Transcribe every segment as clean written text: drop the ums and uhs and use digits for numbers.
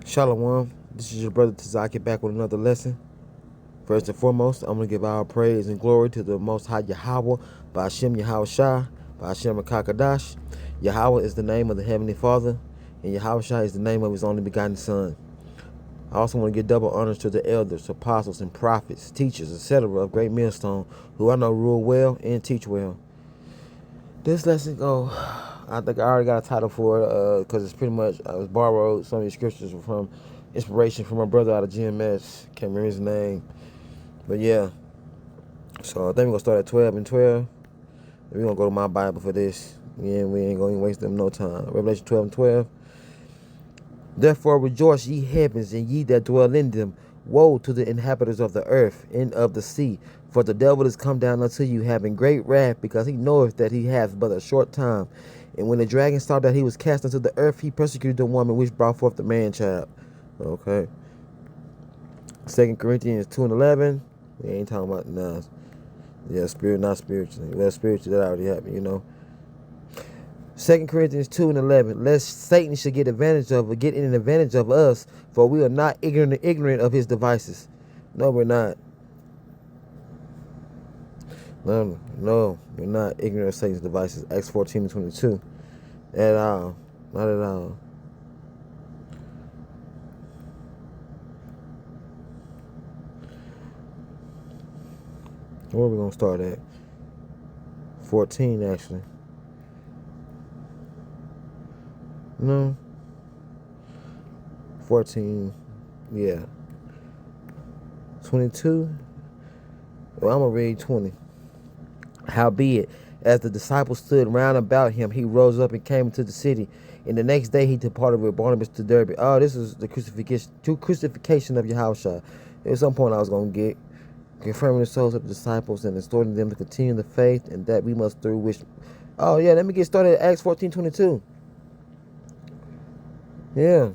Shalom. This is your brother Tazaki back with another lesson. First and foremost, I'm going to give our praise and glory to the Most High Yahweh, by Hashem Yahweh Shai, by Hashem Kakadash. Yahweh is the name of the Heavenly Father, and Yahweh Shai is the name of His only begotten Son. I also want to give double honors to the elders, apostles, and prophets, teachers, etc. of Great Millstone, who I know rule well and teach well. This lesson, I think I already got a title for it because it's pretty much, I was borrowed some of these scriptures from inspiration from my brother out of GMS. Can't remember his name. But yeah, so I think we're going to start at 12 and 12. We're going to go to my Bible for this. Yeah, we ain't going to waste them no time. Revelation 12 and 12. Therefore rejoice, ye heavens, and ye that dwell in them. Woe to the inhabitants of the earth and of the sea. For the devil is come down unto you, having great wrath, because he knoweth that he hath but a short time. And when the dragon saw that he was cast into the earth, he persecuted the woman which brought forth the man-child. Okay. 2 Corinthians 2 and 11. We ain't talking about now. Yeah, spirit, not spiritually. Well, spiritually, that already happened, you know. 2 Corinthians 2 and 11. Lest Satan should get an advantage of us, for we are not ignorant of his devices. No, we're not. No, we're not ignorant of Satan's devices. Acts 14 and 22. At all. Not at all. Where are we going to start at? 14, actually. No. 14. Yeah. 22. Well, I'm going to read 20. Howbeit, as the disciples stood round about him, he rose up and came into the city. And the next day he departed with Barnabas to Derbe. Oh, this is the crucifixion of Yahushua. At some point I was going to get confirming the souls of the disciples and exhorting them to continue the faith, and that we must through which. Oh yeah, let me get started at Acts 14:22. Yeah.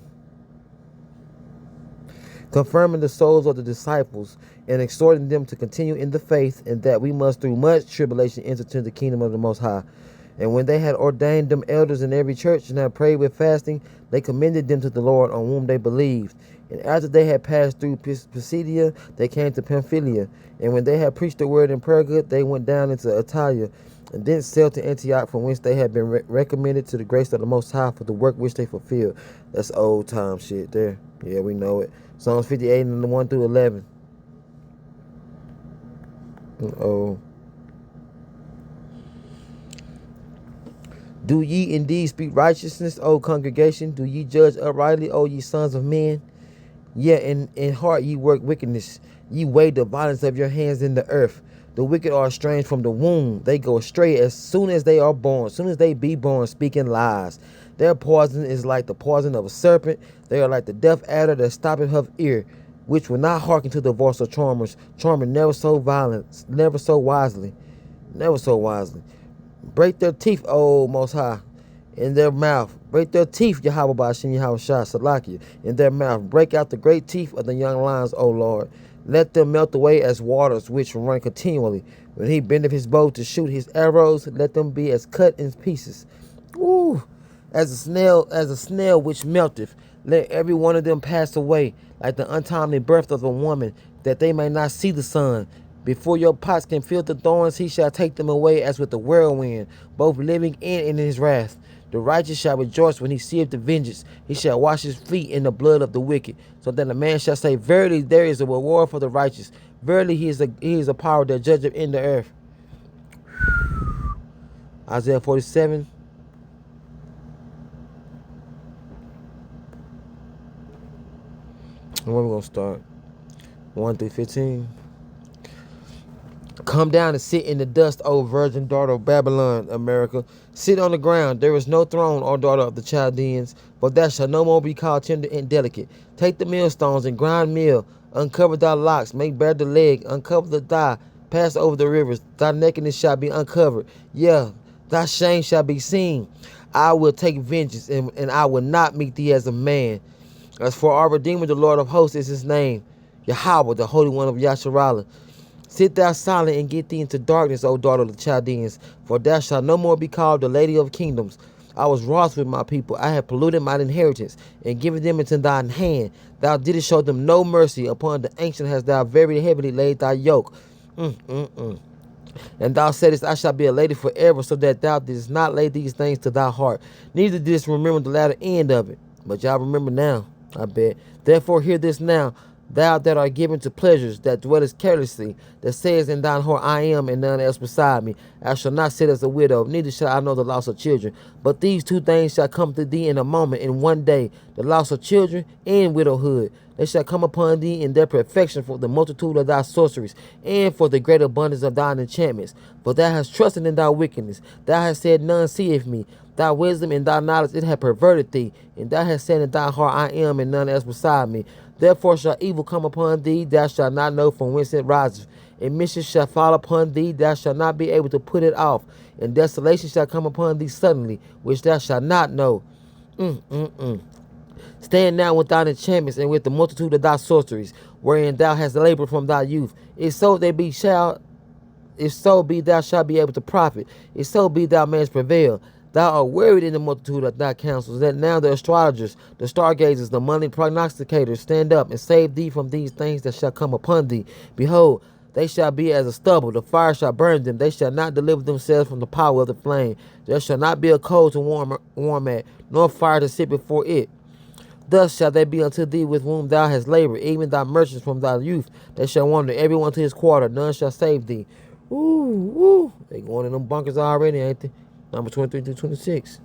Confirming the souls of the disciples and exhorting them to continue in the faith, and that we must through much tribulation enter into the kingdom of the Most High. And when they had ordained them elders in every church and had prayed with fasting, they commended them to the Lord, on whom they believed. And after they had passed through Pisidia, they came to Pamphylia. And when they had preached the word in Perga, they went down into Attalia, and then sailed to Antioch, from whence they had been recommended to the grace of the Most High for the work which they fulfilled. That's old time shit there. Yeah, we know it. Psalms 58 and 1 through 11. Oh. Do ye indeed speak righteousness, O congregation? Do ye judge uprightly, O ye sons of men? Yet in heart ye work wickedness. Ye weigh the violence of your hands in the earth. The wicked are estranged from the womb. They go astray as soon as they are born. As soon as they be born, speaking lies. Their poison is like the poison of a serpent. They are like the deaf adder that stoppeth her ear, which will not hearken to the voice of charmers. Charming never so violent, never so wisely. Never so wisely. Break their teeth, O Most High, in their mouth. Break their teeth, Yahweh Ba'ashem Yahweh Shah Salakia, in their mouth. Break out the great teeth of the young lions, O Lord. Let them melt away as waters which run continually. When he bendeth his bow to shoot his arrows, let them be as cut in pieces. Ooh, as a snail which melteth. Let every one of them pass away, like the untimely birth of a woman, that they may not see the sun. Before your pots can fill the thorns, he shall take them away as with the whirlwind, both living and in his wrath. The righteous shall rejoice when he seeth the vengeance. He shall wash his feet in the blood of the wicked, so that a man shall say, verily there is a reward for the righteous. Verily he is a power that judgeth in the earth. Isaiah 47. And where we going to start? 1 through 15. Come down and sit in the dust, O virgin daughter of Babylon, America. Sit on the ground. There is no throne, O daughter of the Chaldeans, but thou shalt no more be called tender and delicate. Take the millstones and grind meal. Uncover thy locks. Make bare the leg. Uncover the thigh. Pass over the rivers. Thy nakedness shall be uncovered. Yeah, thy shame shall be seen. I will take vengeance, and I will not meet thee as a man. As for our Redeemer, the Lord of hosts is his name. Yahweh, the Holy One of Yasharallah. Sit thou silent and get thee into darkness, O daughter of the Chaldeans, for thou shalt no more be called the Lady of Kingdoms. I was wroth with my people. I had polluted mine inheritance, and given them into thine hand. Thou didst show them no mercy. Upon the ancient hast thou very heavily laid thy yoke. And thou saidest, I shall be a lady forever, so that thou didst not lay these things to thy heart, neither didst remember the latter end of it. But y'all remember now, I bet. Therefore hear this now, thou that art given to pleasures, that dwellest carelessly, that sayest in thine heart, I am, and none else beside me. I shall not sit as a widow, neither shall I know the loss of children. But these two things shall come to thee in a moment, in one day, the loss of children and widowhood. They shall come upon thee in their perfection for the multitude of thy sorceries, and for the great abundance of thine enchantments. For thou hast trusted in thy wickedness. Thou hast said, none seeth me. Thy wisdom and thy knowledge, it hath perverted thee. And thou hast said in thy heart, I am, and none else beside me. Therefore shall evil come upon thee, thou shalt not know from whence it rises. And mischief shall fall upon thee, thou shalt not be able to put it off. And desolation shall come upon thee suddenly, which thou shalt not know. Stand now with thine enchantments and with the multitude of thy sorceries, wherein thou hast labored from thy youth. If so be thou shalt be able to profit. If so be thou mayest prevail. Thou art wearied in the multitude of thy counsels. That now the astrologers, the stargazers, the money prognosticators stand up and save thee from these things that shall come upon thee. Behold, they shall be as a stubble. The fire shall burn them. They shall not deliver themselves from the power of the flame. There shall not be a coal to warm at, nor fire to sit before it. Thus shall they be unto thee with whom thou hast labored, even thy merchants from thy youth. They shall wander every one to his quarter. None shall save thee. Ooh. They going in them bunkers already, ain't they? Number 23 through 26.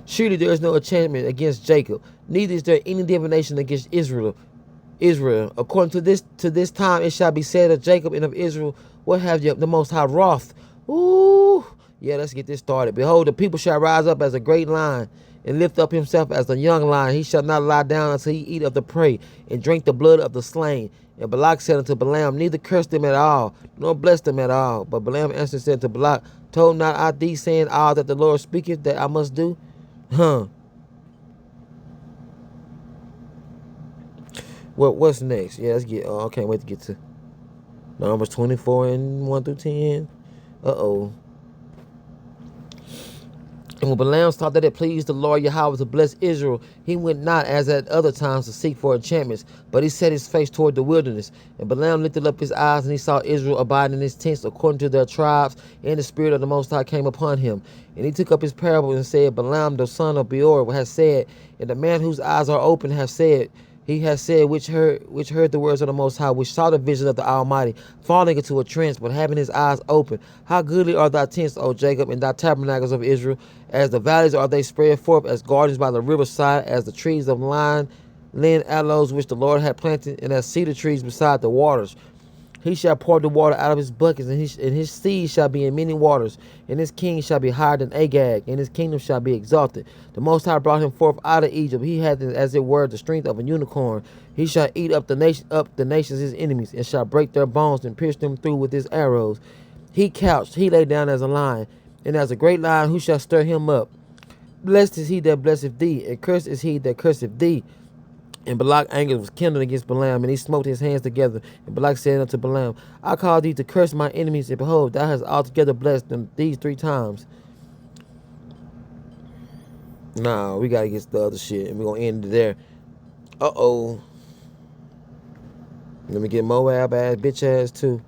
Surely there is no enchantment against Jacob, neither is there any divination against Israel. According to this time it shall be said of Jacob and of Israel, what have you the Most High wrath? Ooh. Yeah, let's get this started. Behold, the people shall rise up as a great lion, and lift up himself as a young lion. He shall not lie down until he eat of the prey, and drink the blood of the slain. And Balak said unto Balaam, neither curse them at all, nor bless them at all. But Balaam answered and said to Balak, told not I thee, saying all that the Lord speaketh that I must do? What's next? Yeah, let's get. I can't wait to get to Numbers 24 and 1 through 10. And when Balaam saw that it pleased the Lord Yahweh to bless Israel, he went not as at other times to seek for enchantments, but he set his face toward the wilderness. And Balaam lifted up his eyes, and he saw Israel abiding in his tents according to their tribes, and the Spirit of the Most High came upon him. And he took up his parable and said, Balaam the son of Beor has said, and the man whose eyes are open has said, he has said, which heard the words of the Most High, which saw the vision of the Almighty, falling into a trance, but having his eyes open. How goodly are thy tents, O Jacob, and thy tabernacles of Israel! As the valleys are they spread forth, as gardens by the riverside, as the trees of lin aloes which the Lord had planted, and as cedar trees beside the waters. He shall pour the water out of his buckets, and his seed shall be in many waters, and his king shall be higher than Agag, and his kingdom shall be exalted. The Most High brought him forth out of Egypt. He had, as it were, the strength of a unicorn. He shall eat up the nations his enemies, and shall break their bones and pierce them through with his arrows. He couched, he lay down as a lion, and as a great lion, who shall stir him up? Blessed is he that blesseth thee, and cursed is he that curseth thee. And Balak's anger was kindled against Balaam, and he smote his hands together. And Balak said unto Balaam, I call thee to curse my enemies, and behold, thou hast altogether blessed them these 3 times. Nah, we gotta get the other shit, and we're gonna end it there. Let me get Moab ass, bitch ass too.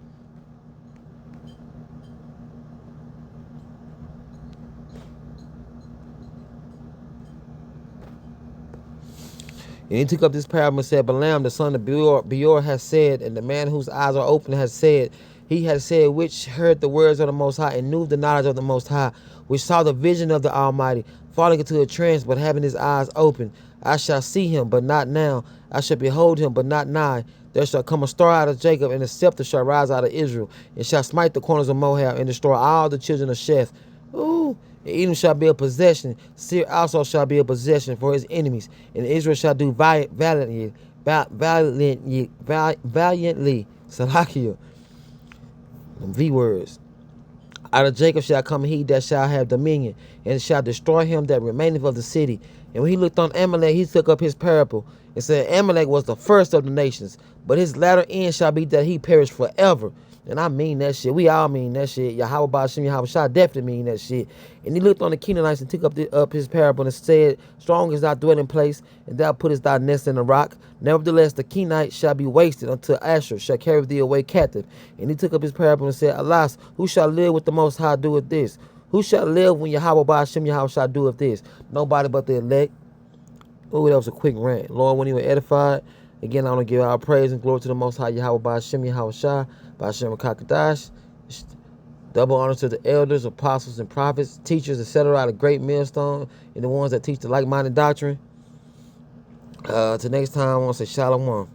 And he took up this parable and said, Balaam, the son of Beor has said, and the man whose eyes are open has said, he has said, which heard the words of the Most High, and knew the knowledge of the Most High, which saw the vision of the Almighty, falling into a trance, but having his eyes open. I shall see him, but not now. I shall behold him, but not nigh. There shall come a star out of Jacob, and a scepter shall rise out of Israel, and shall smite the corners of Moab, and destroy all the children of Sheth. Ooh. And Edom shall be a possession. Seir also shall be a possession for his enemies. And Israel shall do valiantly. Salakia. V words. Out of Jacob shall come he that shall have dominion, and shall destroy him that remaineth of the city. And when he looked on Amalek, he took up his parable, and said, Amalek was the first of the nations, but his latter end shall be that he perish forever. And I mean that shit. We all mean that shit. Yahweh Ba'ashem Yahweh Shah definitely mean that shit. And he looked on the Canaanites and took up his parable and said, strong is thy dwelling place, and thou puttest thy nest in the rock. Nevertheless, the Canaanites shall be wasted until Asher shall carry thee away captive. And he took up his parable and said, alas, who shall live with the Most High doeth this? Who shall live when Yahweh Ba'ashem Yahweh Shah doeth this? Nobody but the elect. Oh, that was a quick rant. Lord, when you were edified, again, I want to give our praise and glory to the Most High Yahweh Ba'ashem Yahweh Shah, Ba'ashem Kakadash. Double honor to the elders, apostles, and prophets, teachers, etc., the great millstone, and the ones that teach the like-minded doctrine. Till next time, I want to say shalom.